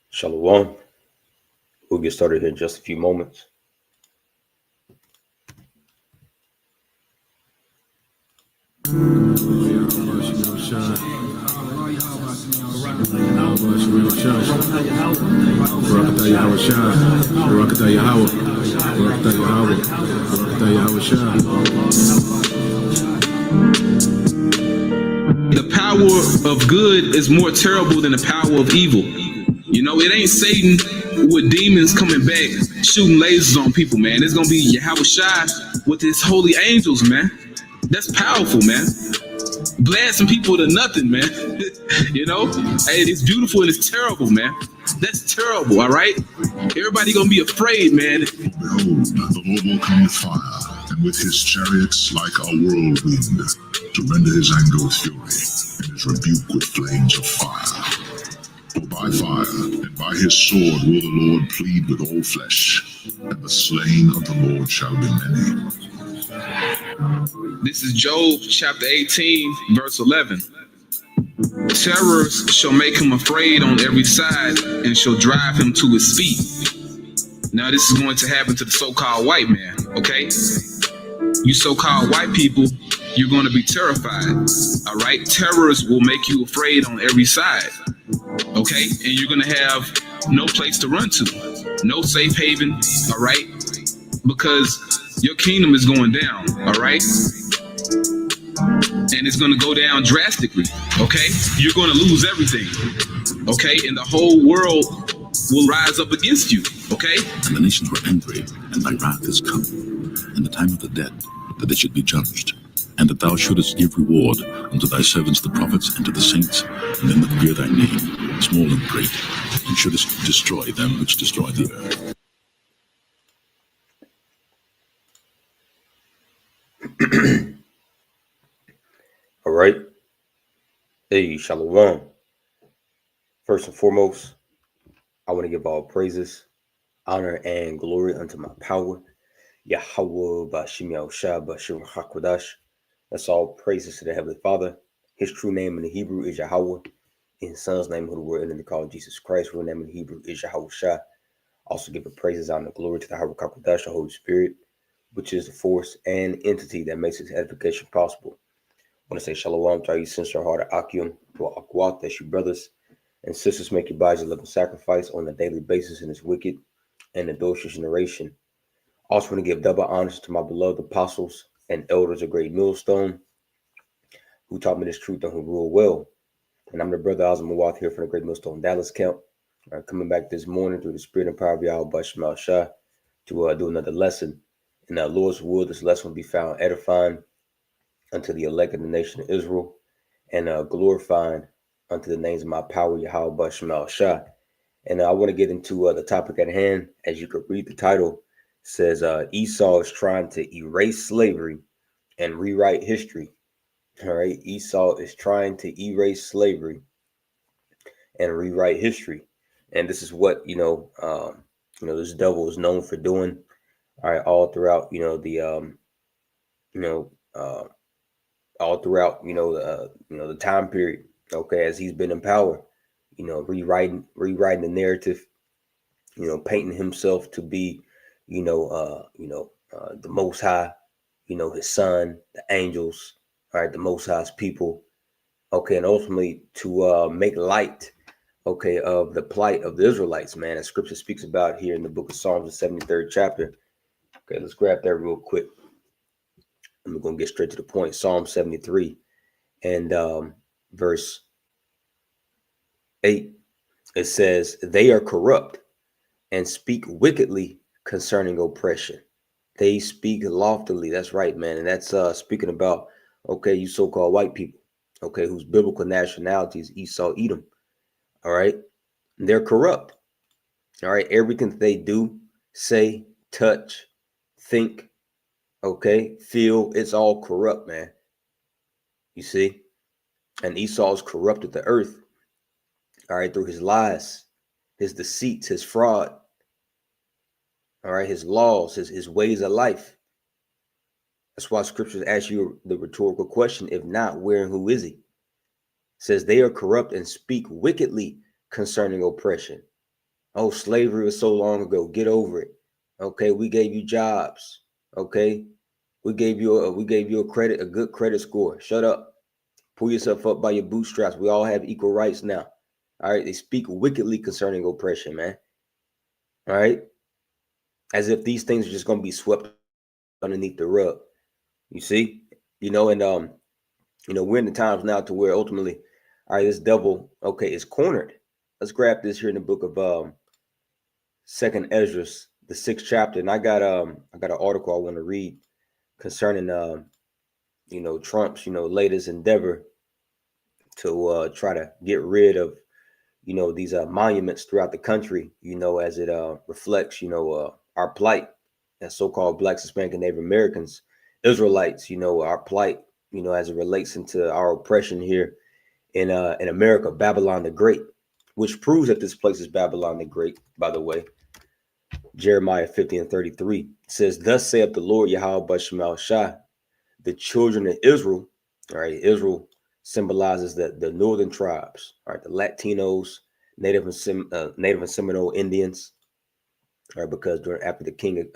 Shalom. We'll get started here in just a few moments. The power of good is more terrible than the power of evil. You know, it ain't Satan with demons coming back shooting lasers on people, man. It's gonna be Yahweh Shai with his holy angels, man. That's powerful, man. Blasting people to nothing, man. You know, hey, it's beautiful and it's terrible, man. That's terrible, all right? Everybody gonna be afraid, man. Behold, the Lord will come with fire, and with his chariots like a whirlwind, to render his anger with fury, and his rebuke with flames of fire. For by fire and by his sword will the Lord plead with all flesh, and the slain of the Lord shall be many. This is Job chapter 18, verse 11. Terrors shall make him afraid on every side and shall drive him to his feet. Now this is going to happen to the so-called white man, okay? You so-called white people, you're going to be terrified, all right? Terrors will make you afraid on every side, okay? And you're going to have no place to run to, no safe haven, all right? Because your kingdom is going down, all right? And it's going to go down drastically, okay? You're going to lose everything, okay? And the whole world will rise up against you, okay? And the nations were angry, and thy wrath is come, and the time of the dead, that they should be judged, and that thou shouldest give reward unto thy servants the prophets and to the saints, and them that fear thy name, small and great, and shouldest destroy them which destroy the earth. All right. Hey, Shalom. First and foremost, I want to give all praises, honor, and glory unto my power, Yahweh Bashim Yahushua Bashim HaKodash. That's all praises to the Heavenly Father. His true name in the Hebrew is Yahweh. In his son's name, who the word ended to call Jesus Christ, real name in the Hebrew is Yahweh Shai. Also give praises, honor, and glory to the Yahweh HaKodash, the Holy Spirit, which is the force and entity that makes its edification possible. I want to say shalom to all you sincere hearted Akim, to Akwat, that's you brothers and sisters, make your bodies a living sacrifice on a daily basis in this wicked and adulterous generation. Also want to give double honors to my beloved apostles and elders of Great Millstone, who taught me this truth and who rule well. And I'm the brother Azam Mawath here from the Great Millstone Dallas camp. Coming back this morning through the spirit and power of Yahweh Shema Shah to do another lesson. In the Lord's will, this lesson will be found edifying unto the elect of the nation of Israel, and glorifying unto the names of my power, Yahweh Shema Shah. And I want to get into the topic at hand. As you could read the title, it says Esau is trying to erase slavery and rewrite history. All right, Esau is trying to erase slavery and rewrite history, and this is what this devil is known for doing. All right, all throughout all throughout the time period. Okay, as he's been in power, rewriting the narrative, painting himself to be, the Most High, his son, the angels, all right, the Most High's people. Okay, and ultimately to make light, okay, of the plight of the Israelites, man, as Scripture speaks about here in the book of Psalms, the 73rd chapter. Okay, let's grab that real quick. And we're going to get straight to the point. Psalm 73 and verse 8. It says, they are corrupt and speak wickedly concerning oppression. They speak loftily. That's right, man. And that's speaking about, okay, you so-called white people, okay, whose biblical nationality is Esau, Edom. All right. And they're corrupt. All right. Everything that they do, say, touch, think, okay, feel, it's all corrupt, man. You see? And Esau's corrupted the earth, all right, through his lies, his deceits, his fraud, all right, his laws, his ways of life. That's why scriptures ask you the rhetorical question, if not, where and who is he? It says they are corrupt and speak wickedly concerning oppression. Oh, slavery was so long ago. Get over it. Okay, we gave you jobs. Okay, we gave you a good credit score. Shut up. Pull yourself up by your bootstraps. We all have equal rights now. All right, they speak wickedly concerning oppression, man. All right, as if these things are just going to be swept underneath the rug. You see, and we're in the times now to where ultimately, all right, this devil, okay, is cornered. Let's grab this here in the book of Second Ezra, the 6th chapter, and I got an article I want to read concerning Trump's latest endeavor to try to get rid of these monuments throughout the country, as it reflects our plight as so-called Blacks, Hispanic, and Native Americans, Israelites, our plight, as it relates into our oppression here in America, Babylon the Great, which proves that this place is Babylon the Great, by the way. Jeremiah 50:33 says, "Thus saith the Lord Yahweh B'Shemal Shah, the children of Israel." All right, Israel symbolizes the northern tribes. All right, the Latinos, Native and Seminole Indians. All right, because after the kingdom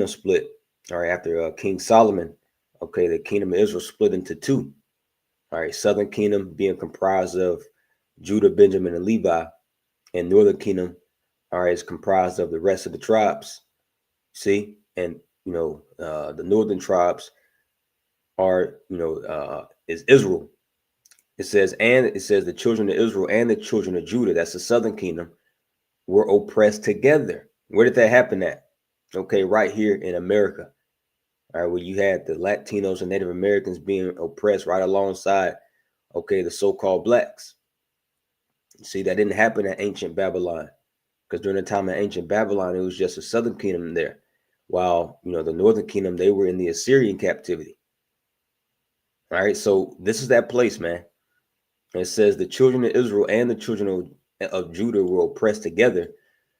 split, all right, after King Solomon, okay, the kingdom of Israel split into two. All right, southern kingdom being comprised of Judah, Benjamin, and Levi, and northern kingdom, all right, is comprised of the rest of the tribes. See, and the northern tribes are is Israel. It says the children of Israel and the children of Judah, that's the southern kingdom, were oppressed together. Where did that happen at? Okay, right here in America. All right, where you had the Latinos and Native Americans being oppressed right alongside, okay, the so-called blacks. See, that didn't happen in ancient Babylon, because during the time of ancient Babylon, it was just a southern kingdom there, while the northern kingdom, they were in the Assyrian captivity. All right, so this is that place, man. And it says the children of Israel and the children of Judah were oppressed together,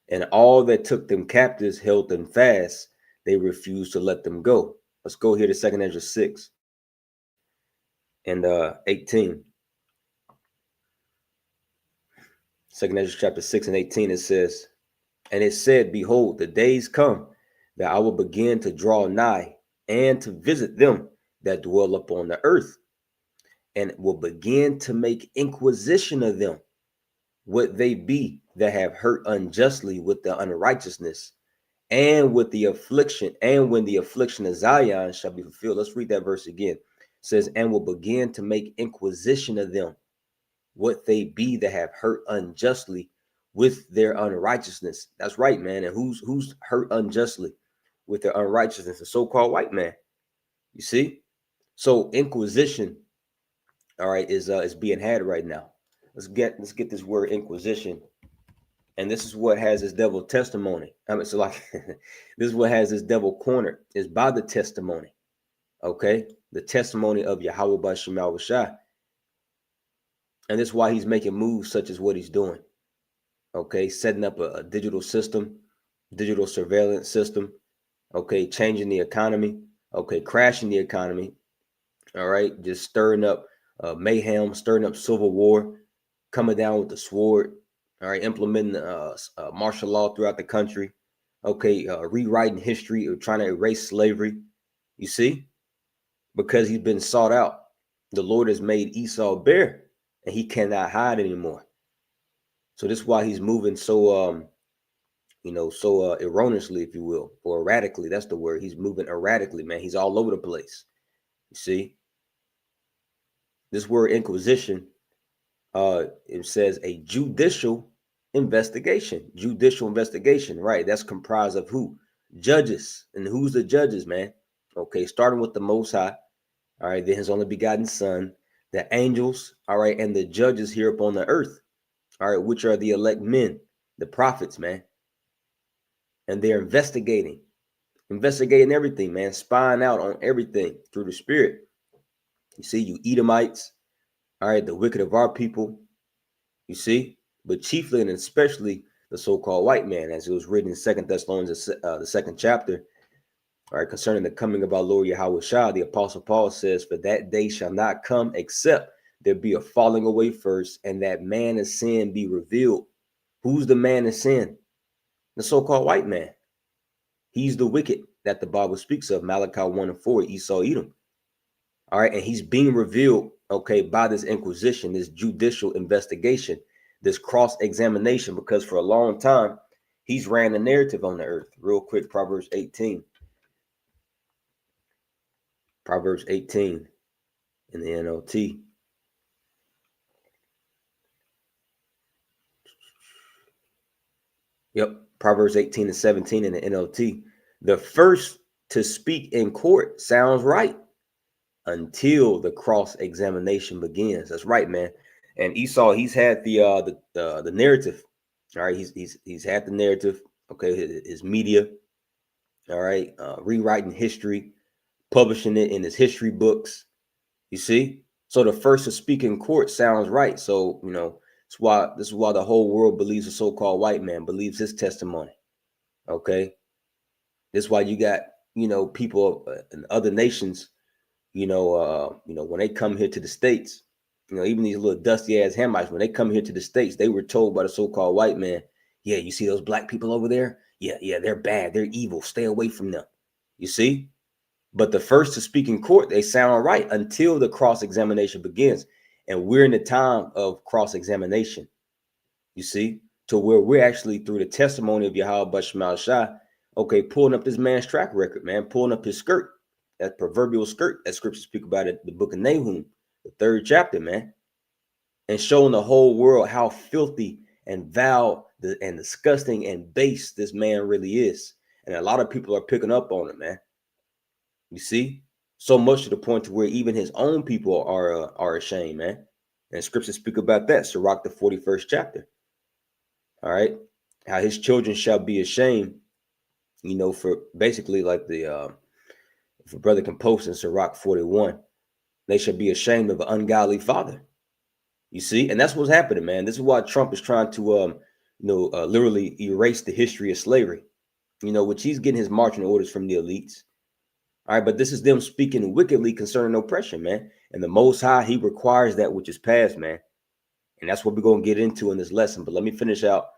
and all that took them captives held them fast. They refused to let them go. Let's go here to 2nd Ezra 6 and 18. 2nd Ezra chapter 6 and 18, it says, "And it said, Behold, the days come that I will begin to draw nigh and to visit them that dwell upon the earth, and will begin to make inquisition of them, what they be that have hurt unjustly with the unrighteousness, and with the affliction, and when the affliction of Zion shall be fulfilled." Let's read that verse again. It says, "And will begin to make inquisition of them, what they be that have hurt unjustly with their unrighteousness." That's right, man. And who's hurt unjustly with their unrighteousness? The so-called white man. You see? So inquisition, all right, is being had right now. Let's get this word inquisition. And this is what has this devil testimony. I mean, so like this is what has this devil cornered, is by the testimony. Okay, the testimony of Yahweh B'Shemal Shah. And that's why he's making moves such as what he's doing. Okay, setting up a digital system, digital surveillance system. Okay, changing the economy. Okay, crashing the economy. All right, just stirring up mayhem, stirring up civil war, coming down with the sword. All right, implementing martial law throughout the country. Okay, rewriting history or trying to erase slavery. You see, because he's been sought out. The Lord has made Esau bare, and he cannot hide anymore. So this is why he's moving so erroneously, if you will, or erratically. That's the word. He's moving erratically, man. He's all over the place. You see, this word inquisition, it says a judicial investigation. Judicial investigation, right? That's comprised of who? Judges. And who's the judges, man? Okay, starting with the Most High, all right, then his only begotten Son, the angels, all right, and the judges here upon the earth, all right, which are the elect men, the prophets, man. And they're investigating everything, man, spying out on everything through the Spirit. You see, you Edomites, all right, the wicked of our people, you see, but chiefly and especially the so-called white man, as it was written in 2 Thessalonians, the 2nd chapter, all right, concerning the coming of our Lord Yahweh Shah, the Apostle Paul says, "For that day shall not come except there be a falling away first, and that man of sin be revealed. Who's the man of sin? The so-called white man. He's the wicked that the Bible speaks of, Malachi 1:4, Esau, Edom. All right, and he's being revealed, okay, by this inquisition, this judicial investigation, this cross-examination, because for a long time, he's ran the narrative on the earth. Real quick, Proverbs 18. Proverbs 18 in the NLT. Yep, Proverbs 18:17 in the NLT. The first to speak in court sounds right until the cross-examination begins. That's right, man. And Esau, he's had the narrative. All right, he's had the narrative. Okay, his media. All right, rewriting history, publishing it in his history books. You see, so the first to speak in court sounds right. So this is why the whole world believes the so-called white man, believes his testimony. Okay, this is why you got people in other nations. When they come here to the States, even these little dusty ass Hamites, when they come here to the States, they were told by the so-called white man, yeah, you see those black people over there? Yeah, they're bad. They're evil. Stay away from them. You see? But the first to speak in court, they sound right until the cross-examination begins. And we're in the time of cross-examination. You see? To where we're actually, through the testimony of Yahweh Shemal Shah, okay, pulling up this man's track record, man, pulling up his skirt. That proverbial skirt that scriptures speak about it, the book of Nahum, the 3rd chapter, man, and showing the whole world how filthy and vile and disgusting and base this man really is. And a lot of people are picking up on it, man. You see, so much to the point to where even his own people are ashamed, man. And scriptures speak about that. Sirach, the 41st chapter. All right, how his children shall be ashamed, for basically like the if a brother can post in Sirach 41, they should be ashamed of an ungodly father. You see, and that's what's happening, man. This is why Trump is trying to, literally erase the history of slavery, which he's getting his marching orders from the elites. All right, but this is them speaking wickedly concerning oppression, man. And the Most High, he requires that which is past, man. And that's what we're going to get into in this lesson. But let me finish out.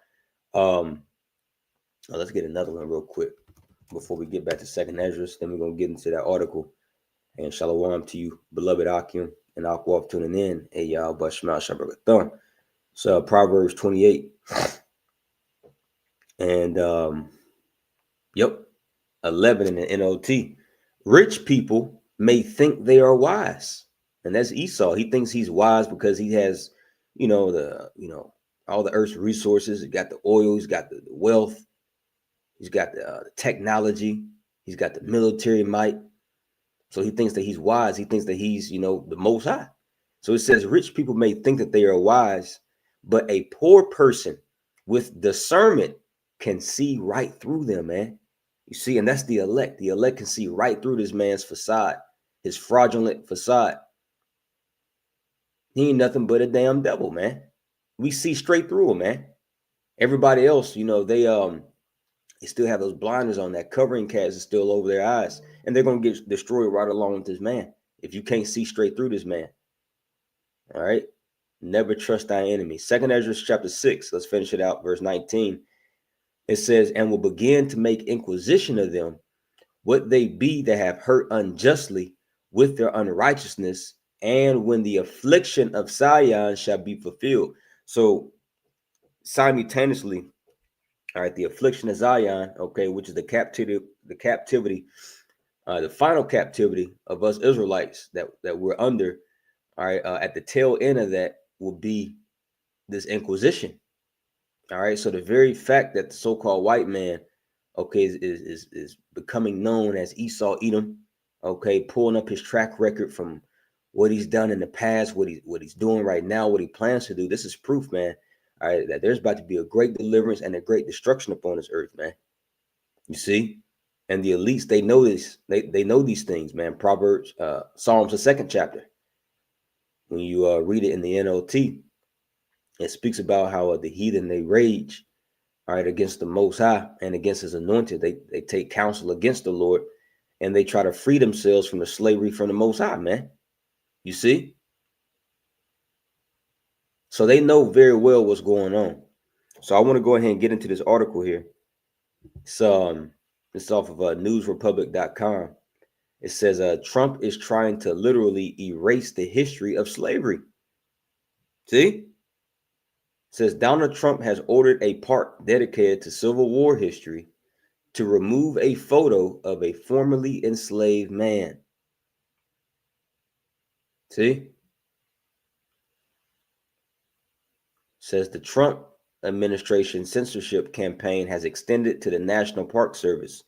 Let's get another one real quick before we get back to 2nd Ezra. Then we're going to get into that article. And shalom to you, beloved Akim, and Aquaf tuning in. Hey, y'all, but Shema Shabbat. So Proverbs 28. And, 11 in the NLT. Rich people may think they are wise. And that's Esau. He thinks he's wise because he has, all the earth's resources. He's got the oil. He's got the wealth. He's got the technology. He's got the military might. So he thinks that he's wise. He thinks that he's, the Most High. So it says rich people may think that they are wise, but a poor person with discernment can see right through them, man. You see, and that's the elect. The elect can see right through this man's facade, his fraudulent facade. He ain't nothing but a damn devil, man. We see straight through him, man. Everybody else, they still have those blinders on. That covering cast is still over their eyes, and they're going to get destroyed right along with this man if you can't see straight through this man. All right. Never trust thy enemy. 2nd Ezra chapter 6. Let's finish it out. Verse 19. It says, and will begin to make inquisition of them, what they be that have hurt unjustly with their unrighteousness, and when the affliction of Zion shall be fulfilled. So simultaneously, all right, the affliction of Zion, okay, which is the captivity, the final captivity of us Israelites that we're under, all right, at the tail end of that will be this inquisition. All right, so the very fact that the so-called white man, okay, is becoming known as Esau Edom, okay, pulling up his track record from what he's done in the past, what he's doing right now, what he plans to do. This is proof, man. All right, that there's about to be a great deliverance and a great destruction upon this earth, man. You see, and the elites, they know this. They know these things, man. Proverbs, Psalms, the 2nd chapter. When you read it in the NLT, it speaks about how the heathen, they rage, all right, against the Most High and against his anointed. They take counsel against the Lord, and they try to free themselves from the slavery from the Most High, man. You see? So they know very well what's going on. So I want to go ahead and get into this article here. It's off of newsrepublic.com. It says Trump is trying to literally erase the history of slavery. See? It says Donald Trump has ordered a park dedicated to Civil War history to remove a photo of a formerly enslaved man. See? Says the Trump administration censorship campaign has extended to the National Park Service.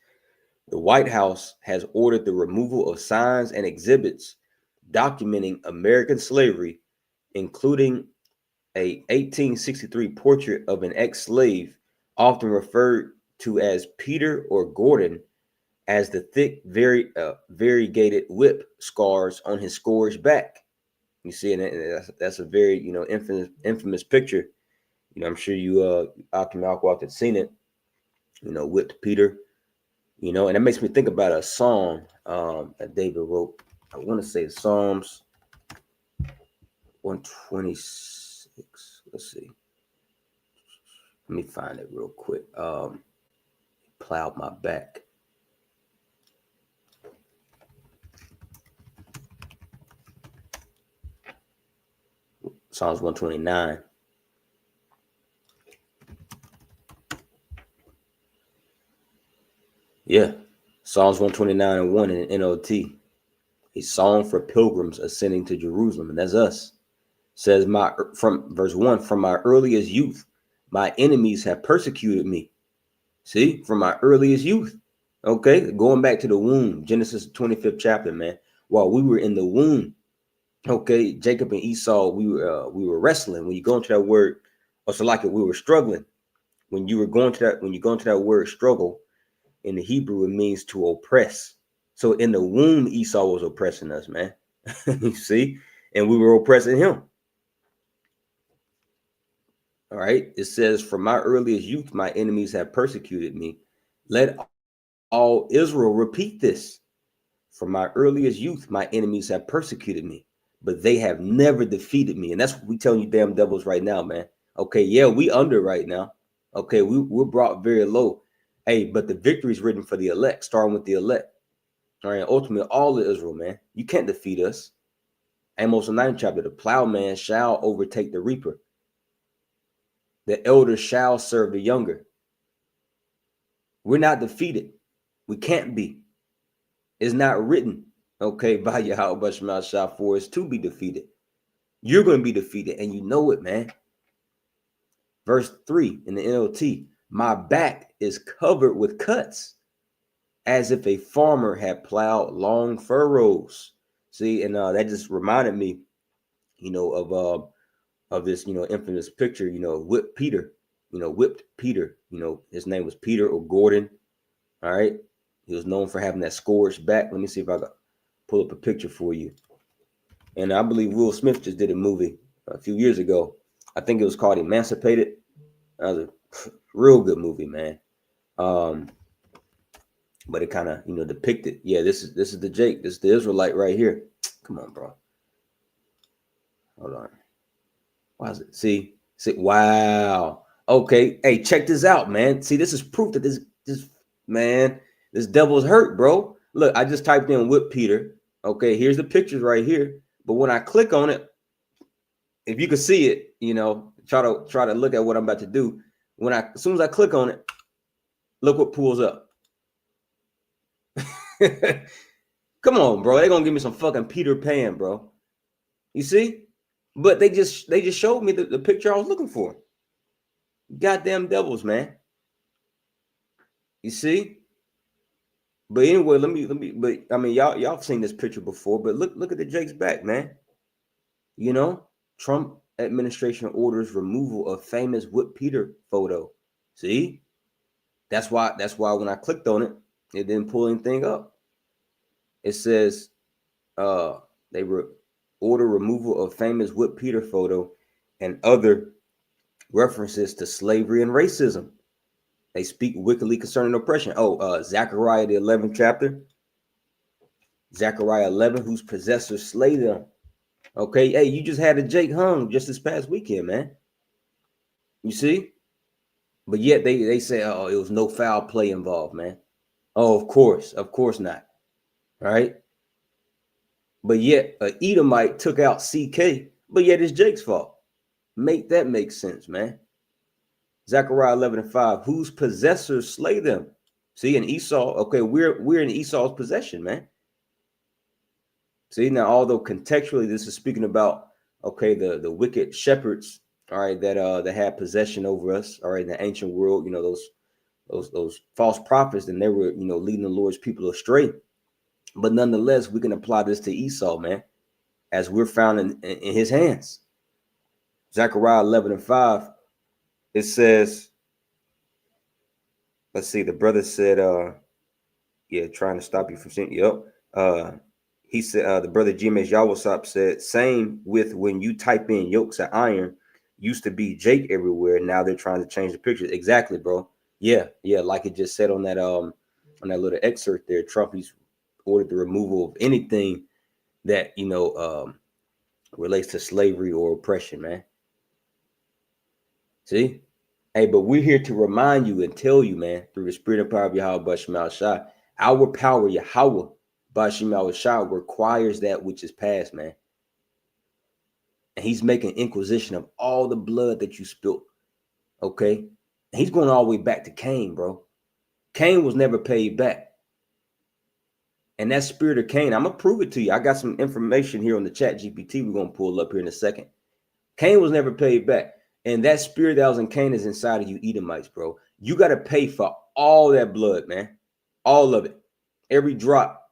The White House has ordered the removal of signs and exhibits documenting American slavery, including a 1863 portrait of an ex-slave, often referred to as Peter or Gordon, as the thick, variegated whip scars on his scourged back. You see, and that's a very, infamous picture. I'm sure you Malcolm have seen it. Whipped Peter. And it makes me think about a song that David wrote. I want to say Psalms 126. Let's see. Let me find it real quick. Plowed my back. Psalms 129. Yeah. Psalms 129 and 1 in NOT. A song for pilgrims ascending to Jerusalem. And that's us. Says from verse 1, from my earliest youth, my enemies have persecuted me. See, from my earliest youth. Okay, going back to the womb, Genesis 25th chapter, man. While we were in the womb, okay, Jacob and Esau, we were wrestling. When you go into that word, also like it, we were struggling. When you go into that word struggle, in the Hebrew, it means to oppress. So in the womb, Esau was oppressing us, man. You see, and we were oppressing him. All right. It says, from my earliest youth, my enemies have persecuted me. Let all Israel repeat this. From my earliest youth, my enemies have persecuted me, but they have never defeated me. And that's what we telling you damn devils right now, man. Okay, yeah, we under right now. Okay, we're brought very low. Hey, but the victory is written for the elect, starting with the elect. All right, ultimately, all of Israel, man. You can't defeat us. Amos 9th chapter, the plowman shall overtake the reaper. The elder shall serve the younger. We're not defeated. We can't be. It's not written, okay, by Yahweh Shah for us to be defeated. You're going to be defeated, and you know it, man. Verse 3 in the NLT, my back is covered with cuts, as if a farmer had plowed long furrows. See, and that just reminded me, of this, infamous picture, whipped Peter, whipped Peter. His name was Peter or Gordon. All right. He was known for having that scourged back. Let me see if I can pull up a picture for you. And I believe Will Smith just did a movie a few years ago. I think it was called Emancipated. That was a real good movie, man. But it kind of, depicted. Yeah, this is the Jake. This is the Israelite right here. Come on, bro. Hold on. Why is it? See, wow. Okay. Hey, check this out, man. See, this is proof that this devil's hurt, bro. Look, I just typed in whip Peter. Okay, here's the pictures right here. But when I click on it, if you can see it, try to look at what I'm about to do. As soon as I click on it, look what pulls up. Come on, bro. They're gonna give me some fucking Peter Pan, bro. You see? But they just showed me the picture I was looking for. Goddamn devils, man. You see? But anyway, but I mean, y'all have seen this picture before, but look at the Jake's back, man. Trump administration orders removal of famous Whip Peter photo. See? That's why when I clicked on it, it didn't pull anything up. It says they order removal of famous Whip Peter photo and other references to slavery and racism. They speak wickedly concerning oppression. Zechariah, the 11th chapter. Zechariah 11, whose possessors slay them. Okay, hey, you just had a Jake hung just this past weekend, man. You see? But yet they say, oh, it was no foul play involved, man. Oh, of course not. Right? But yet Edomite took out CK, but yet it's Jake's fault. Make that make sense, man. Zechariah 11:5. Whose possessors slay them? See, in Esau, okay, we're in Esau's possession, man. See, now although contextually this is speaking about okay, the wicked shepherds, all right, that had possession over us, all right, in the ancient world, those false prophets, and they were, leading the Lord's people astray. But nonetheless, we can apply this to Esau, man, as we're found in his hands. Zechariah 11:5, it says, let's see, the brother said, trying to stop you from saying, yep. He said, the brother GMS Yawasop said, same with when you type in yokes of iron, used to be Jake everywhere. Now they're trying to change the pictures. Exactly, bro. Yeah. Like it just said on that little excerpt there, Trump, he's ordered the removal of anything that, relates to slavery or oppression, man. See? Hey, but we're here to remind you and tell you, man, through the spirit and power of Yahweh Bashim Shai, our power, Yahweh Bashim Shai, requires that which is past, man. And he's making inquisition of all the blood that you spilled. Okay? And he's going all the way back to Cain, bro. Cain was never paid back. And that spirit of Cain, I'm going to prove it to you. I got some information here on the chat GPT we're going to pull up here in a second. Cain was never paid back. And that spirit that was in Cain is inside of you Edomites, bro. You got to pay for all that blood, man. All of it. Every drop.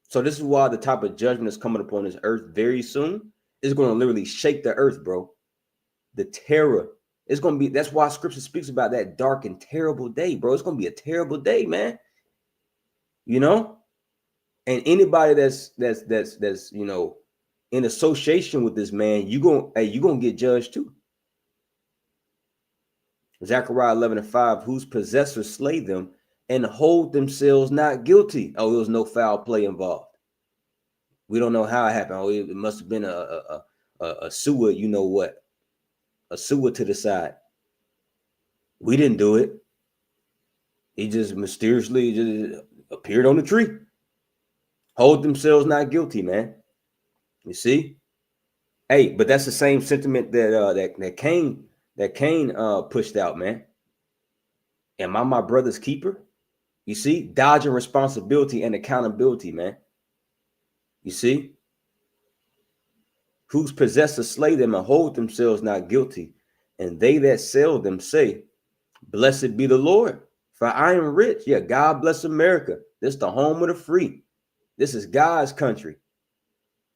So this is why the type of judgment that's coming upon this earth very soon is going to literally shake the earth, bro. The terror. It's going to be, that's why scripture speaks about that dark and terrible day, bro. It's going to be a terrible day, man. And anybody that's in association with this man, you're going to get judged too. Zechariah 11:5, whose possessors slay them and hold themselves not guilty. Oh, there was no foul play involved. We don't know how it happened. Oh, it must have been a sewer, a sewer to the side. We didn't do it. He just mysteriously just appeared on the tree. Hold themselves not guilty, man. You see? Hey, but that's the same sentiment that Cain pushed out, man. Am I my brother's keeper? You see, dodging responsibility and accountability, man. You see, whose possessors slay them and hold themselves not guilty, and they that sell them say, blessed be the Lord, for I am rich. Yeah, God bless America. This is the home of the free. This is God's country.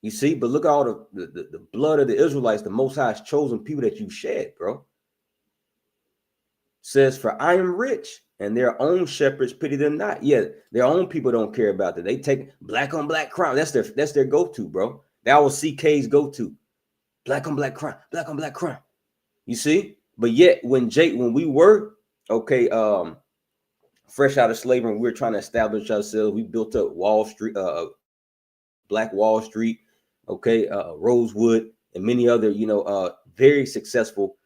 You see, but look at all the blood of the Israelites, the Most High's chosen people that you shed, bro. Says, for I am rich, and their own shepherds pity them not. Yeah, their own people don't care about that. They take black on black crime. That's their go-to, bro. That was CK's go-to. Black on black crime, black on black crime. You see? But yet when we were fresh out of slavery, and we were trying to establish ourselves, we built up Wall Street, Black Wall Street, Rosewood, and many other, very successful,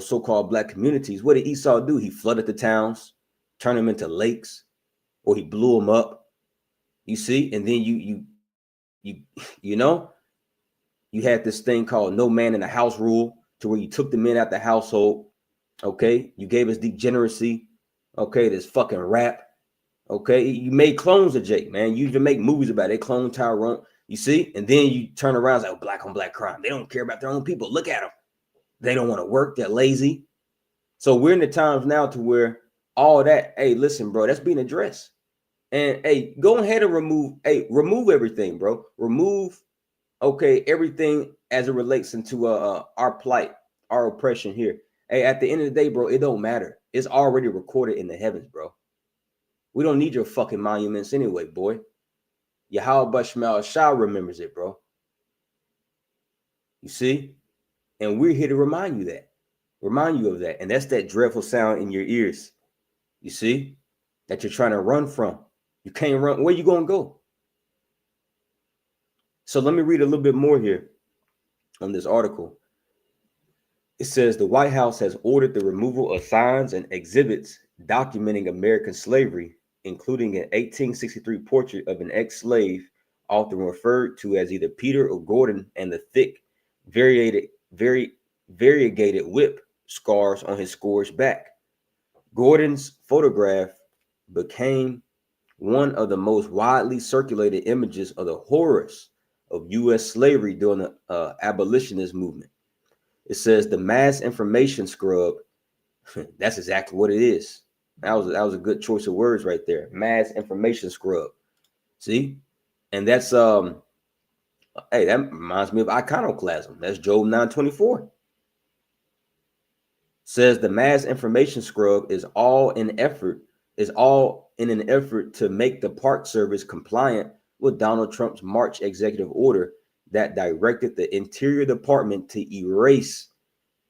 so-called black communities. What did Esau do? He flooded the towns, turned them into lakes, or he blew them up. You see, and then you had this thing called no man in the house rule, to where you took the men out the household. Okay, you gave us degeneracy. Okay, this fucking rap. Okay, you made clones of Jake, man. You even make movies about it. They clone Tyrone. You see, and then you turn around and say, oh, black on black crime. They don't care about their own people. Look at them. They don't want to work. They're lazy. So we're in the times now to where all that, hey, listen, bro, that's being addressed. And hey, go ahead and remove everything, bro. Remove, everything as it relates into our plight, our oppression here. Hey, at the end of the day, bro, it don't matter. It's already recorded in the heavens, bro. We don't need your fucking monuments anyway, boy. Yahweh Bashmal Shah remembers it, bro. You see? And we're here to remind you of that. And that's that dreadful sound in your ears. You see? That you're trying to run from. You can't run. Where you going to go? So let me read a little bit more here on this article. It says the White House has ordered the removal of signs and exhibits documenting American slavery, including an 1863 portrait of an ex-slave, often referred to as either Peter or Gordon, and the thick, variegated whip scars on his scourged back. Gordon's photograph became one of the most widely circulated images of the horrors of U.S. slavery during the abolitionist movement. It says the mass information scrub. That's exactly what it is. That was a good choice of words right there. Mass information scrub. See, and that's hey, that reminds me of iconoclasm. That's Job 9:24. Says the mass information scrub is all in an effort to make the Park Service compliant with Donald Trump's March executive order that directed the Interior Department to erase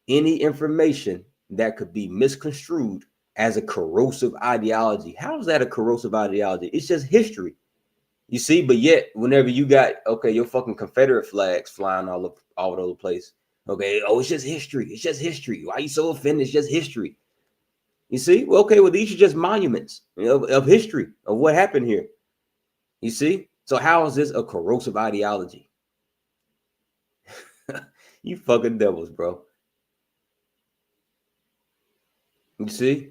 any information that could be misconstrued as a corrosive ideology. How is that a corrosive ideology? It's just history. You see, but yet whenever you got your fucking Confederate flags flying all over the place. Okay, oh, it's just history. It's just history. Why are you so offended? It's just history. You see? Well, okay, well, these are just monuments of history, of what happened here. You see? So how is this a corrosive ideology? You fucking devils, bro. You see?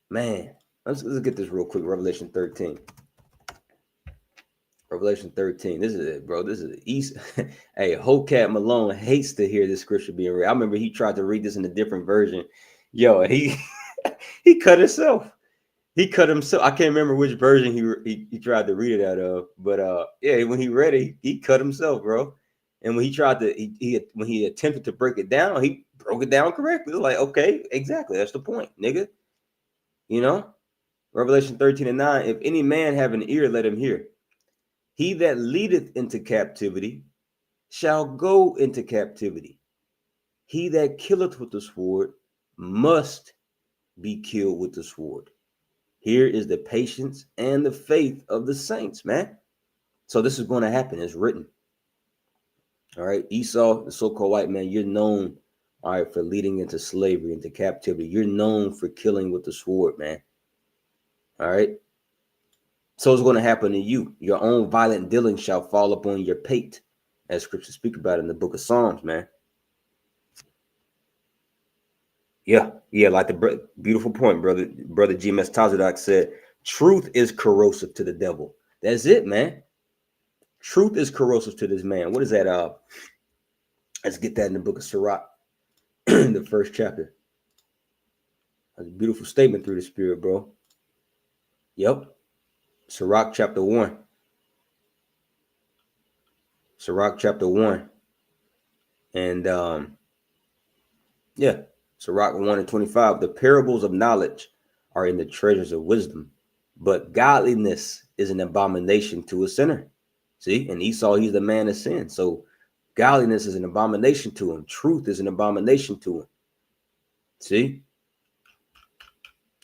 Man, let's get this real quick. Revelation 13. Revelation 13. This is it, bro. This is East. Hey, Hocat Malone hates to hear this scripture being read. I remember he tried to read this in a different version. Yo, he he cut himself. He cut himself. I can't remember which version he tried to read it out of, but yeah, when he read it, he cut himself, bro. And when he tried to, when he attempted to break it down, he broke it down correctly. It was like, okay, exactly, that's the point, nigga. You know, Revelation 13:9. If any man have an ear, let him hear. He that leadeth into captivity shall go into captivity. He that killeth with the sword must be killed with the sword. Here is the patience and the faith of the saints, man. So this is going to happen. It's written. All right. Esau, the so-called white man, you're known, all right, for leading into slavery, into captivity. You're known for killing with the sword, man. All right. So it's going to happen to you. Your own violent dealing shall fall upon your pate, as scripture speak about in the book of Psalms, man. Yeah, like the beautiful point, brother GMS Tazadak said, truth is corrosive to the devil. That's it, man. Truth is corrosive to this man. What is that? Let's get that in the book of Sirach, the first chapter. That's a beautiful statement through the spirit, bro. Yep. Sirach chapter 1. Sirach chapter 1. And yeah, Sirach 1:25. The parables of knowledge are in the treasures of wisdom, but godliness is an abomination to a sinner. See, and Esau, he's the man of sin. So godliness is an abomination to him. Truth is an abomination to him. See?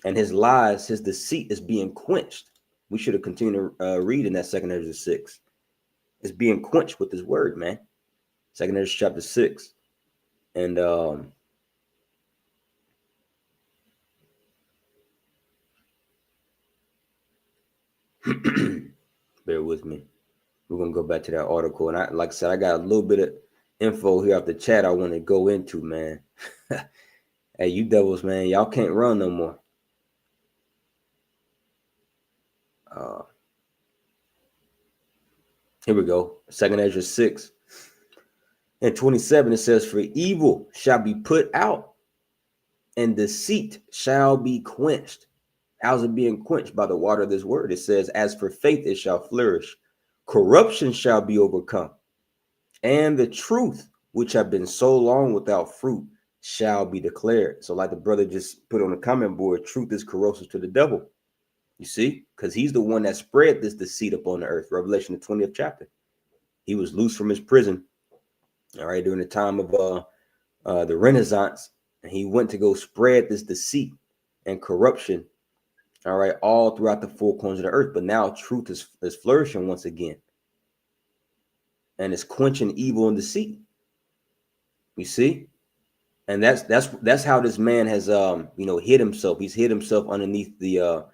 And his lies, his deceit is being quenched. We should have continued to read in that 2 Ezra 6. It's being quenched with his word, man. 2 Ezra chapter 6. And bear with me. We're going to go back to that article. And like I said, I got a little bit of info here off the chat I want to go into, man. Hey, you devils, man, y'all can't run no more. Here we go. 2 Ezra 6 and 27, it says, for evil shall be put out and deceit shall be quenched. How's it being quenched? By the water of this word. It says, as for faith, it shall flourish. Corruption shall be overcome. And the truth, which have been so long without fruit, shall be declared. So like the brother just put on the comment board, truth is corrosive to the devil. You see, because he's the one that spread this deceit upon the earth. Revelation, the 20th chapter. He was loose from his prison, all right, during the time of the Renaissance. And he went to go spread this deceit and corruption, all right, all throughout the four corners of the earth. But now truth is flourishing once again, and it's quenching evil and deceit. You see, and that's how this man has hid himself. He's hid himself underneath the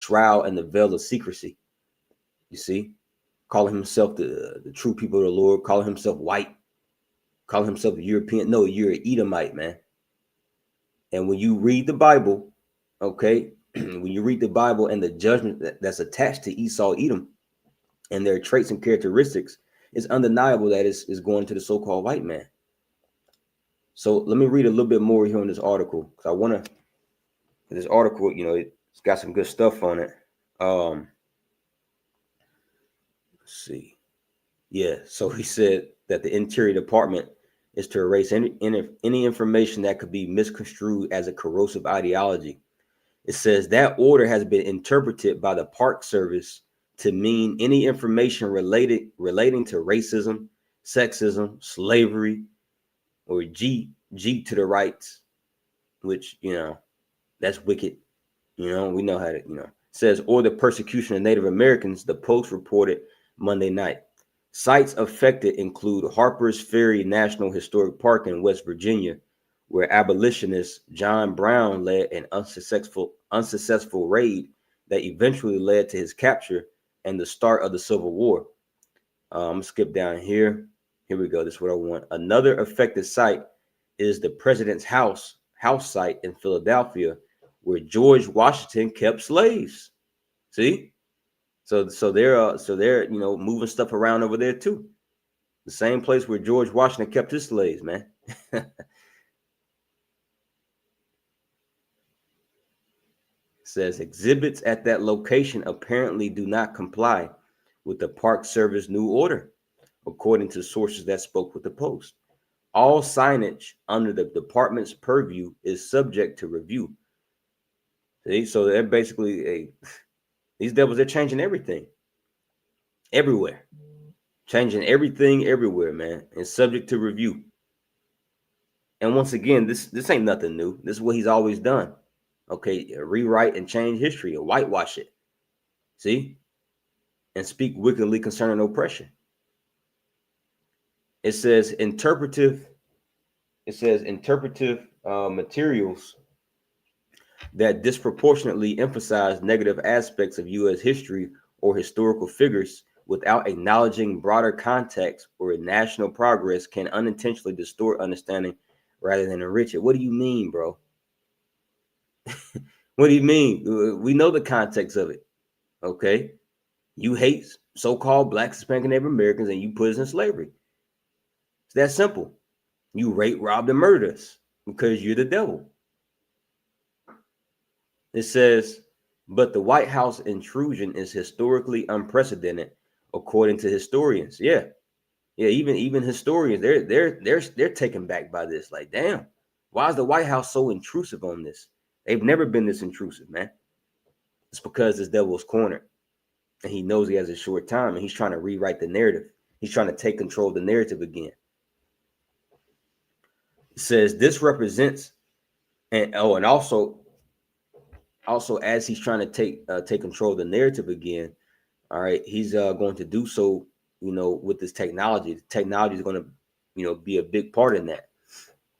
shroud and the veil of secrecy. You see, calling himself the true people of the Lord, calling himself white, calling himself European. No, you're an Edomite, man. And when you read the Bible, okay, when you read the Bible and the judgment that's attached to Esau, Edom, and their traits and characteristics, it's undeniable that it's going to the so-called white man. So let me read a little bit more here in this article, because I want to. This article, it's got some good stuff on it. Let's see. Yeah, so he said that the Interior Department is to erase any information that could be misconstrued as a corrosive ideology. It says that order has been interpreted by the Park Service to mean any information relating to racism, sexism, slavery, or G to the rights, which, that's wicked. We know how to, It says, or the persecution of Native Americans, the Post reported Monday night. Sites affected include Harper's Ferry National Historic Park in West Virginia, where abolitionist John Brown led an unsuccessful raid that eventually led to his capture and the start of the Civil War. I'm going to skip down here. Here we go. This is what I want. Another affected site is the President's house site in Philadelphia, where George Washington kept slaves. See? So they're moving stuff around over there too. The same place where George Washington kept his slaves, man. Says exhibits at that location apparently do not comply with the Park Service new order, according to sources that spoke with the Post. All signage under the department's purview is subject to review. See, so they're basically these devils, they're changing everything. Everywhere. Changing everything everywhere, man. And subject to review. And once again, this ain't nothing new. This is what he's always done. Okay, rewrite and change history, or whitewash it. See? And speak wickedly concerning oppression. It says interpretive materials that disproportionately emphasize negative aspects of U.S. history or historical figures without acknowledging broader context or national progress can unintentionally distort understanding rather than enrich it. What do you mean, bro? What do you mean? We know the context of it. Okay. You hate so-called Black, Hispanic, and Native Americans, and you put us in slavery. It's that simple. You rape, robbed, and murdered us because you're the devil. It says, but the White House intrusion is historically unprecedented, according to historians. Yeah, even historians, they're taken back by this. Like, damn, why is the White House so intrusive on this? They've never been this intrusive, man. It's because this devil's cornered, and he knows he has a short time, and he's trying to rewrite the narrative. He's trying to take control of the narrative again. It says this represents, and also as he's trying to take control of the narrative again, all right, he's going to do so, with this technology. The technology is going to, be a big part in that.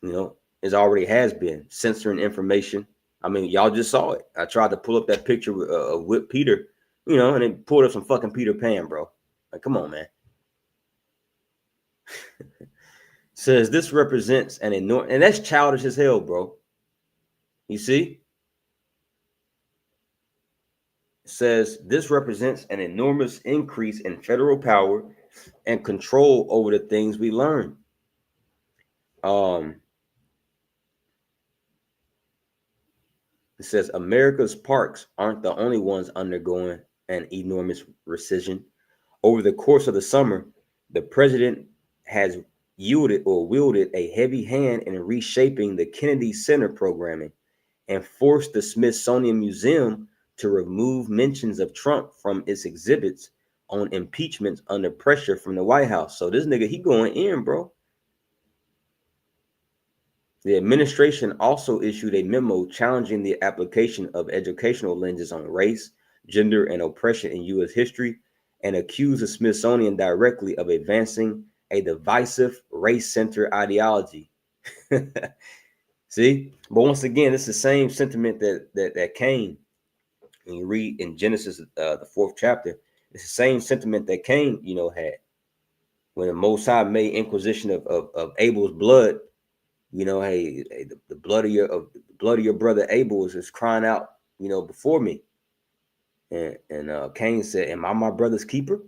It already has been censoring information. I mean, y'all just saw it. I tried to pull up that picture with Peter, and it pulled up some fucking Peter Pan, bro. Like, come on, man. Says this represents an enormous, and that's childish as hell, bro. You see? Says this represents an enormous increase in federal power and control over the things we learn. It says America's parks aren't the only ones undergoing an enormous recession. Over the course of the summer, the president has wielded a heavy hand in reshaping the Kennedy Center programming and forced the Smithsonian Museum to remove mentions of Trump from its exhibits on impeachments under pressure from the White House. So this nigga, he going in, bro. The administration also issued a memo challenging the application of educational lenses on race, gender, and oppression in U.S. history, and accused the Smithsonian directly of advancing a divisive race-centered ideology. See, but once again, it's the same sentiment that Cain. When you read in Genesis, the 4th chapter, it's the same sentiment that Cain, had when the Most High made inquisition of Abel's blood. Hey, the blood of your brother Abel is crying out, before me. And Cain said, "Am I my brother's keeper?"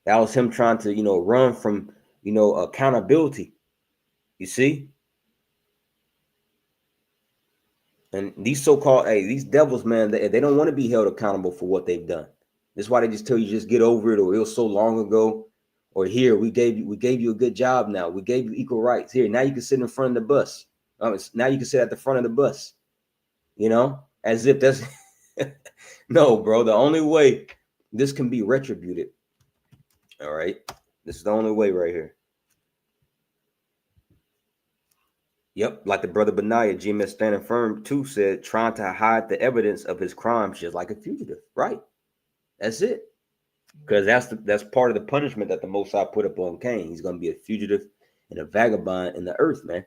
That was him trying to, run from, accountability. You see? And these so-called, these devils, man, they don't want to be held accountable for what they've done. That's why they just tell you just get over it, or it was so long ago, or here we gave you a good job. Now we gave you equal rights. Here now you can sit in front of the bus. Now you can sit at the front of the bus. As if that's no, bro. The only way this can be retributed. All right, this is the only way right here. Yep, like the brother Benaiah, GMS standing firm too said, trying to hide the evidence of his crimes just like a fugitive. Right. That's it. Because that's part of the punishment that the Most High put upon Cain. He's going to be a fugitive and a vagabond in the earth, man.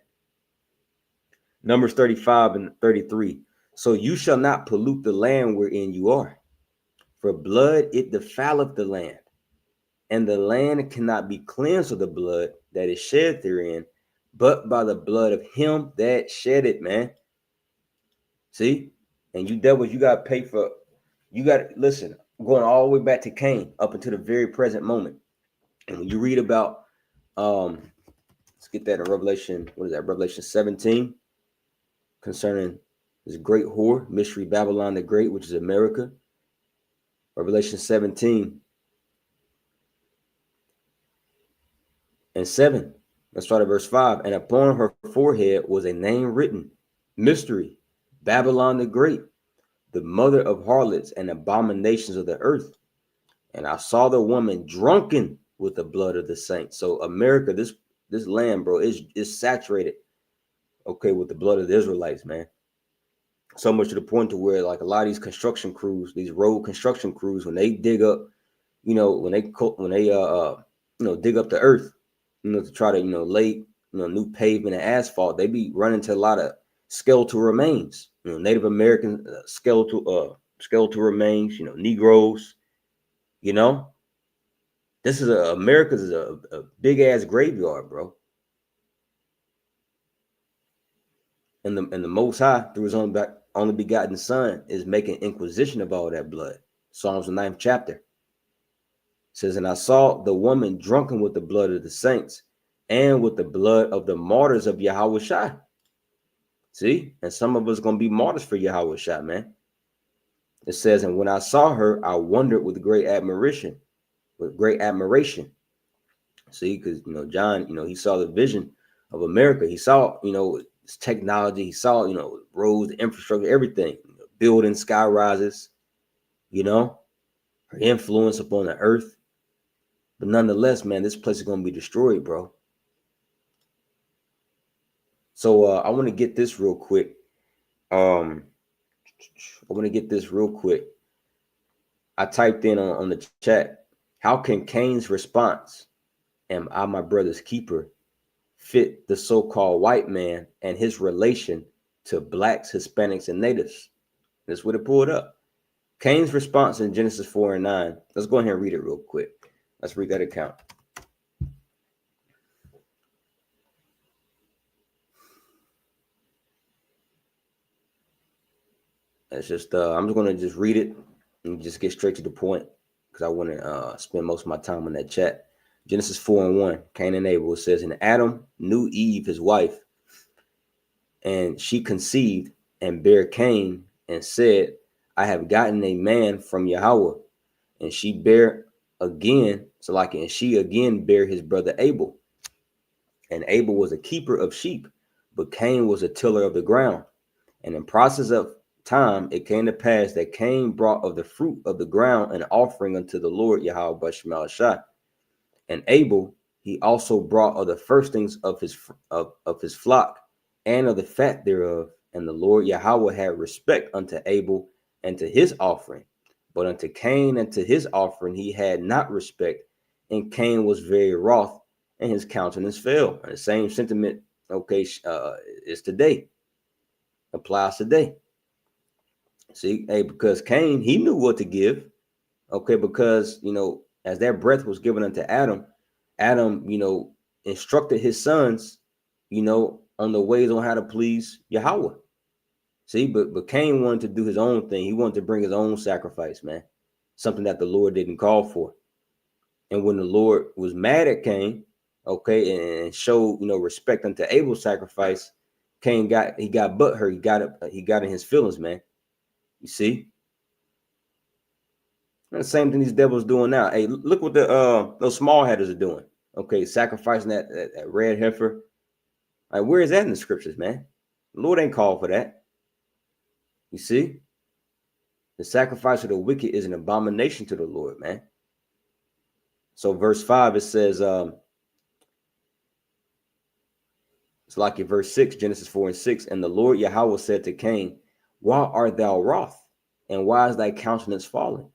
Numbers 35 and 33. So you shall not pollute the land wherein you are, for blood it defileth the land, and the land cannot be cleansed of the blood that is shed therein, but by the blood of him that shed it, man. See? And you devils, you got to pay for, listen, going all the way back to Cain up until the very present moment. And when you read about, let's get that in Revelation, what is that? Revelation 17, concerning this great whore, mystery Babylon the Great, which is America. Revelation 17 and 7. Let's start at verse 5. And upon her forehead was a name written, Mystery, Babylon the Great, the mother of harlots and abominations of the earth. And I saw the woman drunken with the blood of the saints. So America, this land, bro, is saturated, okay, with the blood of the Israelites, man. So much to the point to where, like, a lot of these construction crews, these road construction crews, when they dig up, when they dig up the earth, to try to, lay, new pavement and asphalt, they be running to a lot of skeletal remains, Native American skeletal remains, Negroes, this is America's is a big ass graveyard, bro. And the Most High, through his only begotten Son, is making inquisition of all that blood. Psalms the 9th chapter says, and I saw the woman drunken with the blood of the saints and with the blood of the martyrs of Yahweh Shai. See, and some of us going to be martyrs for Yahweh Shai, man. It says, and when I saw her, I wondered with great admiration. See, because, John, he saw the vision of America. He saw, technology. He saw, roads, infrastructure, everything, buildings, sky rises, her influence upon the earth. But nonetheless, man, this place is going to be destroyed, bro. So I want to get this real quick. I typed in on the chat, how can Cain's response, am I my brother's keeper, fit the so-called white man and his relation to blacks, Hispanics, and natives? That's what it pulled up. Cain's response in Genesis 4 and 9. Let's go ahead and read it real quick. Let's read that account. It's just I'm just going to just read it and just get straight to the point, because I want to spend most of my time on that chat. Genesis 4 and 1, Cain and Abel. It says, and Adam knew Eve, his wife, and she conceived and bare Cain and said, I have gotten a man from Yahweh. And she bare again, and she again bare his brother Abel. And Abel was a keeper of sheep, but Cain was a tiller of the ground. And in process of time, it came to pass that Cain brought of the fruit of the ground an offering unto the Lord Yahweh Bashmal Shai. And Abel, he also brought of the firstlings of his flock and of the fat thereof. And the Lord Yahweh had respect unto Abel and to his offering, but unto Cain and to his offering he had not respect, and Cain was very wroth, and his countenance fell. And the same sentiment, is today, applies today. See, hey, because Cain, he knew what to give, because as that breath was given unto Adam, instructed his sons, on the ways on how to please Yahweh. See, but Cain wanted to do his own thing. He wanted to bring his own sacrifice, man. Something that the Lord didn't call for. And when the Lord was mad at Cain, and showed, respect unto Abel's sacrifice, Cain got butthurt. He got in his feelings, man. You see? And the same thing these devils doing now. Hey, look what those small headers are doing. Sacrificing that red heifer. Like, where is that in the scriptures, man? The Lord ain't called for that. You see? The sacrifice of the wicked is an abomination to the Lord, man. So verse 5, it says, it's like in verse 6, Genesis 4 and 6. And the Lord Yahweh said to Cain, why art thou wroth? And why is thy countenance fallen?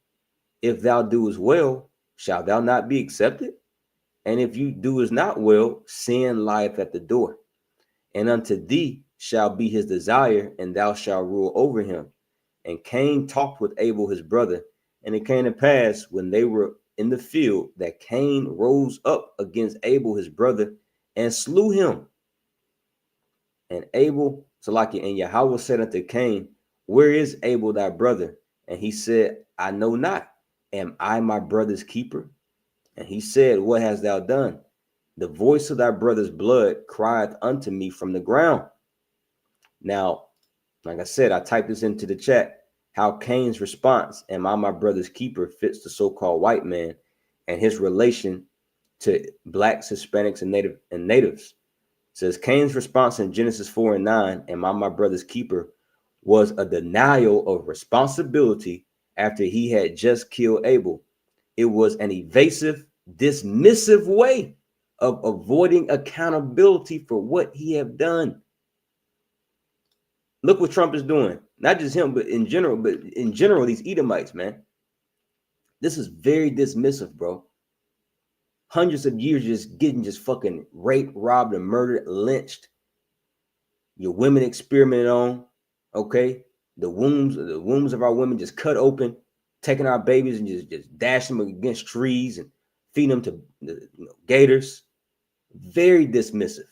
If thou doest well, shalt thou not be accepted? And if you doest not well, sin lieth at the door. And unto thee shall be his desire, and thou shalt rule over him. And Cain talked with Abel his brother. And it came to pass, when they were in the field, that Cain rose up against Abel his brother and slew him. And Abel, and Yahweh said unto Cain, where is Abel thy brother? And he said, I know not. Am I my brother's keeper? And he said, what hast thou done? The voice of thy brother's blood crieth unto me from the ground. Now, like I said, I typed this into the chat, how Cain's response, am I my brother's keeper, fits the so-called white man and his relation to blacks, Hispanics, and natives. It says Cain's response in Genesis 4 and 9, am I my brother's keeper, was a denial of responsibility after he had just killed Abel. It was an evasive, dismissive way of avoiding accountability for what he had done. Look what Trump is doing. Not just him, but in general, these Edomites, man. This is very dismissive, bro. Hundreds of years just fucking raped, robbed, and murdered, lynched. Your women experimented on, the wombs of our women just cut open, taking our babies and just dashing them against trees and feeding them to gators. Very dismissive.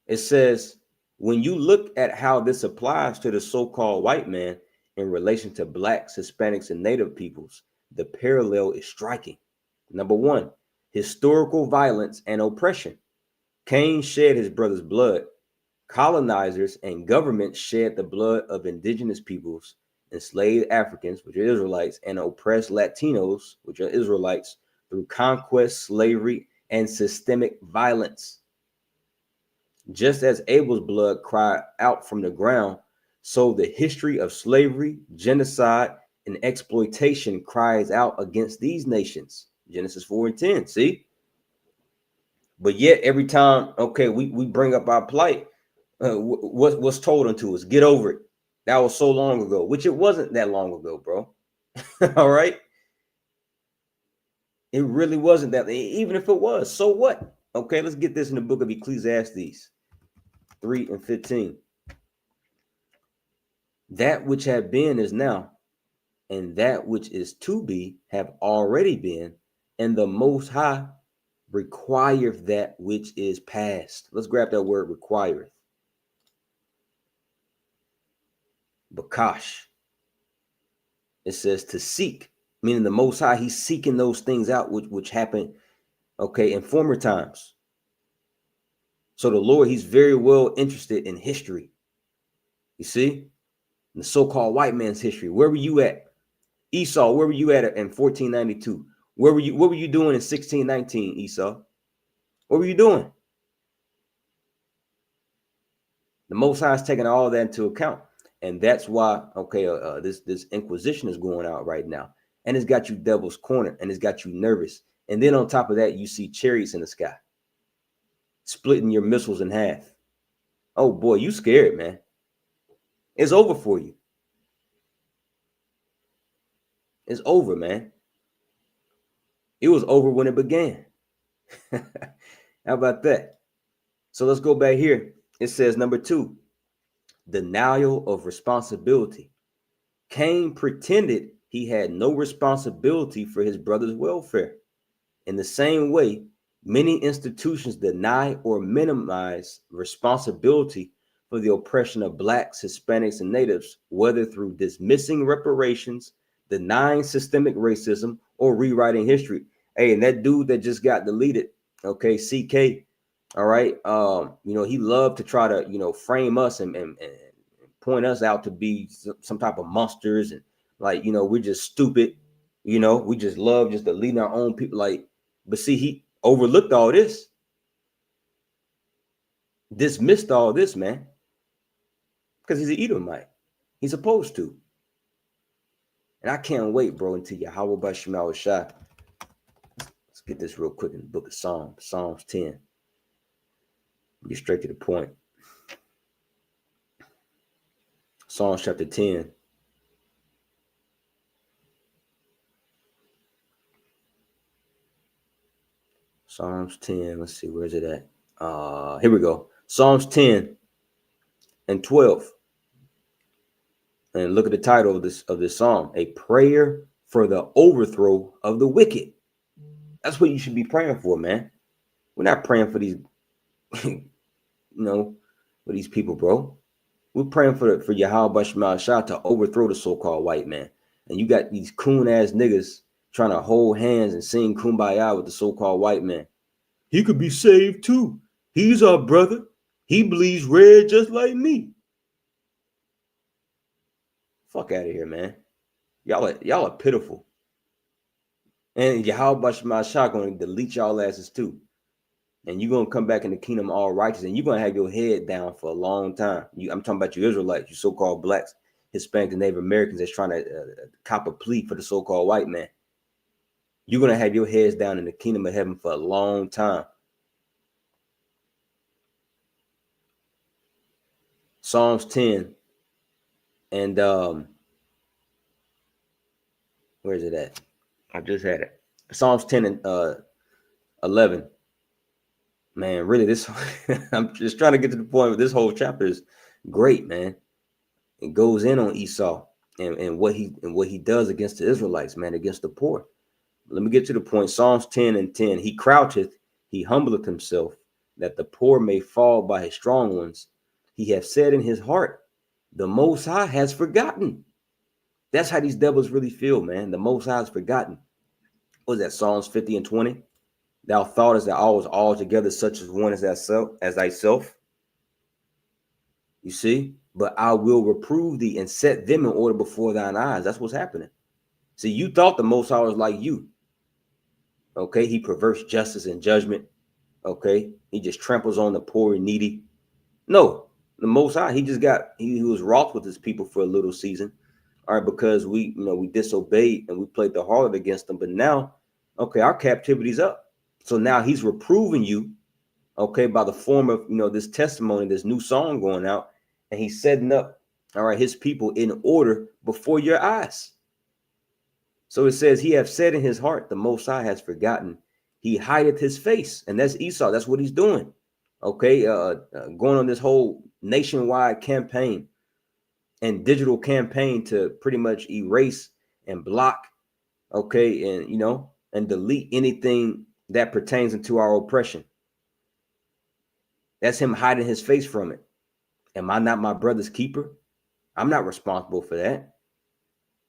It says, when you look at how this applies to the so-called white man in relation to blacks, Hispanics, and native peoples, the parallel is striking. Number one, historical violence and oppression. Cain shed his brother's blood. Colonizers and governments shed the blood of indigenous peoples, enslaved Africans, which are Israelites, and oppressed Latinos, which are Israelites, through conquest, slavery, and systemic violence. Just as Abel's blood cried out from the ground, so the history of slavery, genocide, and exploitation cries out against these nations. Genesis 4 and 10, see? But yet every time, we bring up our plight, what's told unto us? Get over it. That was so long ago, which it wasn't that long ago, bro. All right? It really wasn't that. Even if it was, so what? Let's get this in the book of Ecclesiastes 3 and 15. That which had been is now, and that which is to be have already been, and the Most High requireth that which is past. Let's grab that word, requireth. Bakash. It says to seek, meaning the Most High, he's seeking those things out which happened, in former times. So the Lord, he's very well interested in history. You see? The so-called white man's history. Where were you at? Esau, where were you at in 1492? What were you doing in 1619, Esau? What were you doing? The Most High is taking all that into account. And that's why, this Inquisition is going out right now. And it's got you devil's corner, and it's got you nervous. And then on top of that, you see chariots in the sky. splitting your missiles in half. Oh boy, you scared, man. It's over for you. It's over, man. It was over when it began. How about that? So let's go back here. It says number 2, denial of responsibility. Cain pretended he had no responsibility for his brother's welfare. In the same way, many institutions deny or minimize responsibility for the oppression of blacks, Hispanics, and natives, whether through dismissing reparations, denying systemic racism, or rewriting history. Hey, and that dude that just got deleted, okay, CK, all right, he loved to try to, frame us and point us out to be some type of monsters, and like, we're just stupid, we just love just deleting our own people, like, but see, he overlooked all this, dismissed all this, man, because he's an Edomite. He's supposed to. And I can't wait, bro, until Yahweh Bashim Shah. Let's get this real quick in the book of Psalms, Psalms 10. Get straight to the point. Psalms chapter 10. Psalms 10. Let's see, where's it at? Here we go. Psalms 10 and 12. And look at the title of this psalm: a prayer for the overthrow of the wicked. That's what you should be praying for, man. We're not praying for these, for these people, bro. We're praying for Yahweh Bashim Shah to overthrow the so-called white man. And you got these coon-ass niggas trying to hold hands and sing kumbaya with the so-called white man. He could be saved too. He's our brother. He bleeds red just like me. Fuck out of here, man. Y'all are pitiful. And Yahweh Bashim Shah going to delete y'all asses too. And you're going to come back in the kingdom all righteous, and you're going to have your head down for a long time. I'm talking about you Israelites, you so-called blacks, Hispanics, and Native Americans that's trying to cop a plea for the so-called white man. You're going to have your heads down in the kingdom of heaven for a long time. Psalms 10 and where is it at? I just had it. Psalms 10 and 11. Man, really, this I'm just trying to get to the point where this whole chapter is great, man. It goes in on Esau and what he does against the Israelites, man, against the poor. Let me get to the point. Psalms 10 and 10. He croucheth, he humbleth himself, that the poor may fall by his strong ones. He hath said in his heart, the Most High has forgotten. That's how these devils really feel, man. The Most High has forgotten. What was that? Psalms 50 and 20. Thou thoughtest that all was altogether such as one as thyself. You see? But I will reprove thee and set them in order before thine eyes. That's what's happening. See, you thought the Most High was like you. Okay? He perverts justice and judgment. Okay? He just tramples on the poor and needy. No, the Most High, he was wroth with his people for a little season. All right, because we disobeyed and we played the harlot against them. But now, okay, our captivity's up. So now he's reproving you, okay, by the form of, this testimony, this new song going out, and he's setting up, all right, his people in order before your eyes. So it says, he hath said in his heart, the Most High has forgotten. He hideth his face. And that's Esau. That's what he's doing. Okay, going on this whole nationwide campaign and digital campaign to pretty much erase and block, okay, and delete anything that pertains into our oppression. That's him hiding his face from it. Am I not my brother's keeper? I'm not responsible for that.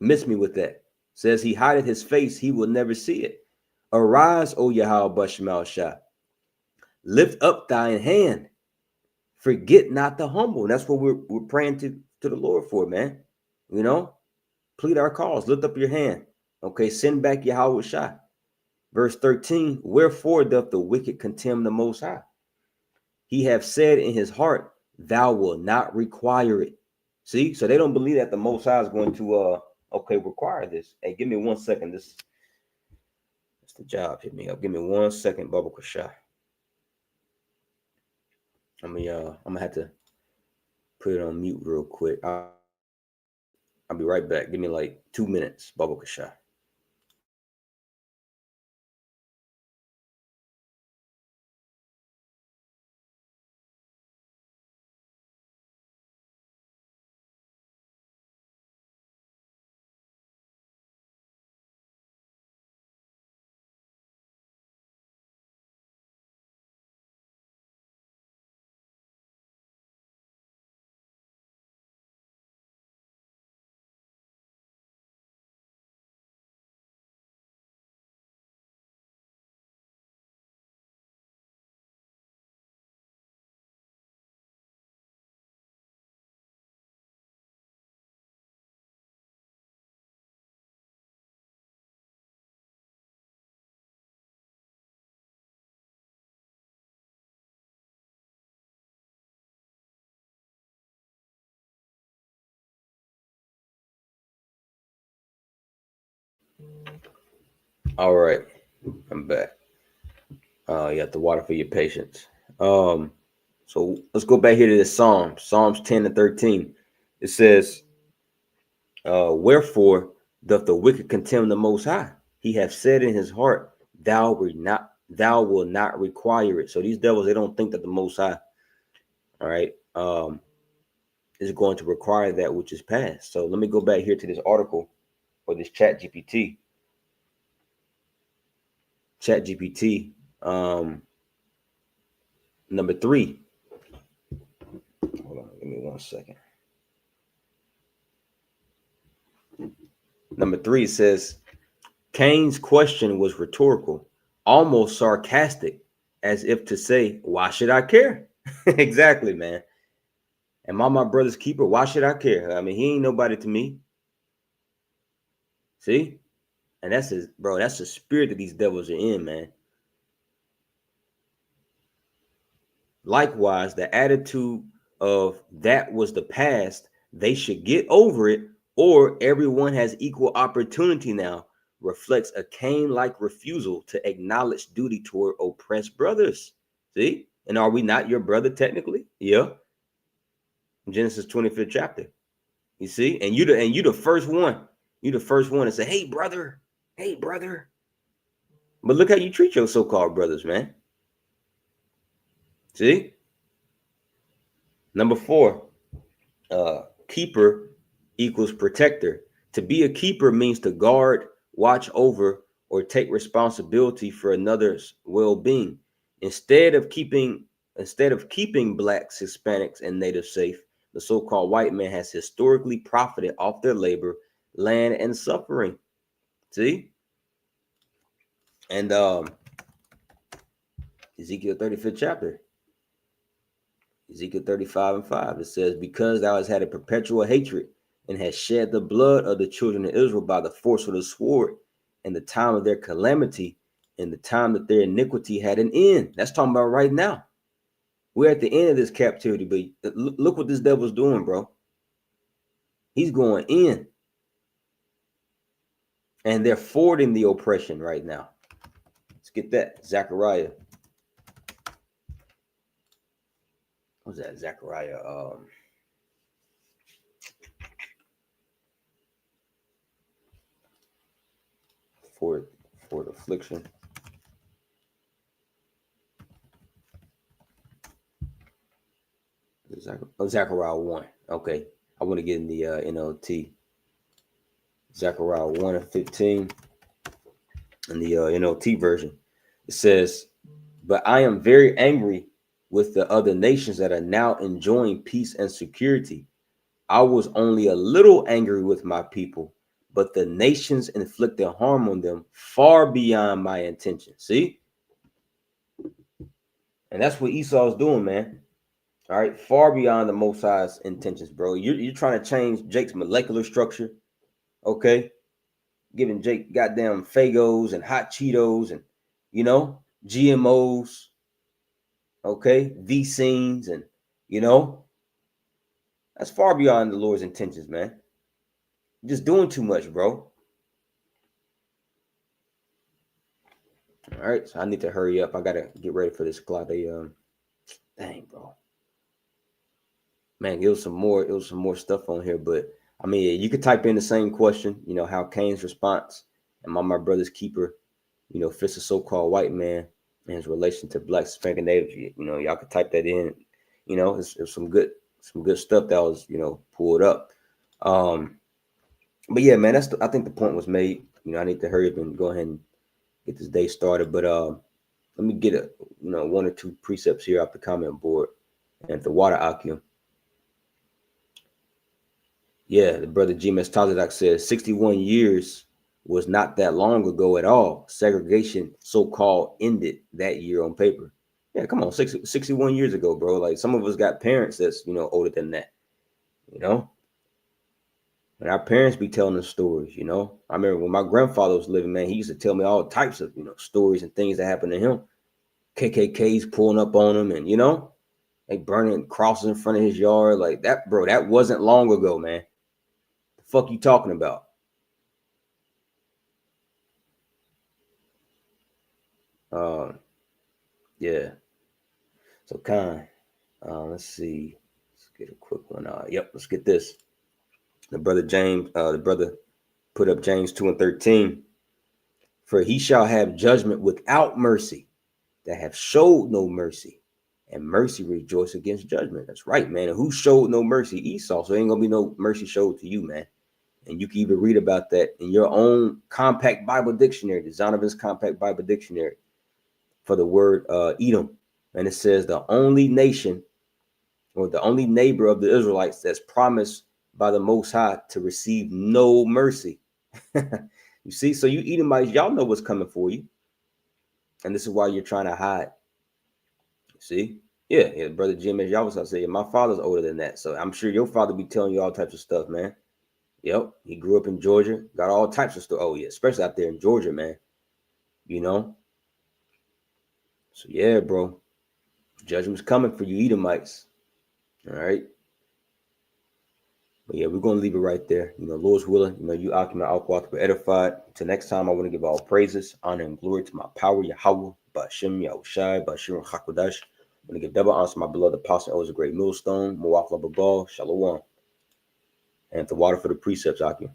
Miss me with that. Says he hideth his face, he will never see it. Arise, O Yahweh Bashim Shah. Lift up thine hand. Forget not the humble. And that's what we're praying to the Lord for, man. Plead our cause. Lift up your hand. Okay, send back Yahweh Shah. Verse 13, wherefore doth the wicked contemn the Most High? He hath said in his heart, thou wilt not require it. See, so they don't believe that the Most High is going to require this. Hey, give me 1 second. That's the job. Hit me up. Give me 1 second, Baba Shah. I'm gonna have to put it on mute real quick. I'll be right back. Give me like 2 minutes. Baba Kasha. All right, I'm back. You have to water for your patience. So let's go back here to the Psalms 10 and 13. It says, wherefore doth the wicked contemn the Most High? He hath said in his heart, thou will not require it. So these devils, they don't think that the Most High, all right, is going to require that which is past. So let me go back here to this article or this Chat GPT. Chat GPT, number 3. Hold on, give me 1 second. Number 3 says, Cain's question was rhetorical, almost sarcastic, as if to say, why should I care? Exactly, man. Am I my brother's keeper? Why should I care? I mean, he ain't nobody to me. See? And that's the spirit that these devils are in, man. Likewise, the attitude of that was the past, they should get over it, or everyone has equal opportunity now, reflects a Cain-like refusal to acknowledge duty toward oppressed brothers. See? And are we not your brother technically? Yeah. Genesis 25th chapter. You see? And you the first one. You the first one to say, hey, brother. Hey, brother. But look how you treat your so-called brothers, man. See? Number 4, keeper equals protector. To be a keeper means to guard, watch over, or take responsibility for another's well-being. Instead of keeping blacks, Hispanics, and natives safe, the so-called white man has historically profited off their labor, land, and suffering. See? And Ezekiel 35th chapter. Ezekiel 35 and 5, it says, because thou hast had a perpetual hatred and hast shed the blood of the children of Israel by the force of the sword in the time of their calamity, in the time that their iniquity had an end. That's talking about right now. We're at the end of this captivity, but look what this devil's doing, bro. He's going in. And they're forwarding the oppression right now. Let's get that. Zechariah. What's that? Zechariah. For the affliction. Zechariah 1. Okay. I want to get in the NLT. Zechariah 1 and 15. In the NLT version. It says, but I am very angry with the other nations that are now enjoying peace and security. I was only a little angry with my people, but the nations inflicted harm on them far beyond my intention. See? And that's what Esau's doing, man. All right, far beyond the Most High's intentions, bro. You're trying to change Jake's molecular structure, okay? Giving Jake goddamn Fagos and hot Cheetos and, GMOs, okay? V-scenes and, that's far beyond the Lord's intentions, man. You're just doing too much, bro. All right, so I need to hurry up. I got to get ready for this clock. Dang, bro. Man, it was some more stuff on here, but I mean, you could type in the same question, how Cain's response and my brother's keeper, fits a so-called white man and his relation to black Hispanic natives. Y'all could type that in. It's some good stuff that was, pulled up. But yeah, man, I think the point was made. I need to hurry up and go ahead and get this day started. But let me get one or two precepts here off the comment board. And the water Akim. Yeah, the brother GMS Tazadak says 61 years was not that long ago at all. Segregation so-called ended that year on paper. Yeah, come on, 61 years ago, bro. Like some of us got parents that's, older than that, And our parents be telling us stories, I remember when my grandfather was living, man, he used to tell me all types of, stories and things that happened to him. KKKs pulling up on him and, they burning crosses in front of his yard. Like that, bro, that wasn't long ago, man. The fuck you talking about? Yeah. So let's see. Let's get a quick one. Yep, let's get this. The brother put up James 2:13. For he shall have judgment without mercy, that have showed no mercy, and mercy rejoice against judgment. That's right, man. And who showed no mercy? Esau. So ain't gonna be no mercy showed to you, man. And you can even read about that in your own compact Bible dictionary, the Zonovan's Compact Bible Dictionary, for the word Edom. And it says the only nation or the only neighbor of the Israelites that's promised by the Most High to receive no mercy. You see, so you Edomites, y'all know what's coming for you. And this is why you're trying to hide. See? Yeah, brother Jim, as y'all was saying, my father's older than that. So I'm sure your father be telling you all types of stuff, man. Yep, he grew up in Georgia, got all types of stuff. Oh, yeah, especially out there in Georgia, man. So, yeah, bro. Judgment's coming for you Edomites. All right. But, yeah, we're going to leave it right there. Lord's willing, you Akim and Alquat were edified. Till next time, I want to give all praises, honor, and glory to my power, Yahweh, Ba'ashem, Yahushai, Ba'ashem, Hakodash. I want to give double honor to my beloved apostle, always a great millstone, Moaf Lababal, Shalom. And the water for the precepts, Akim.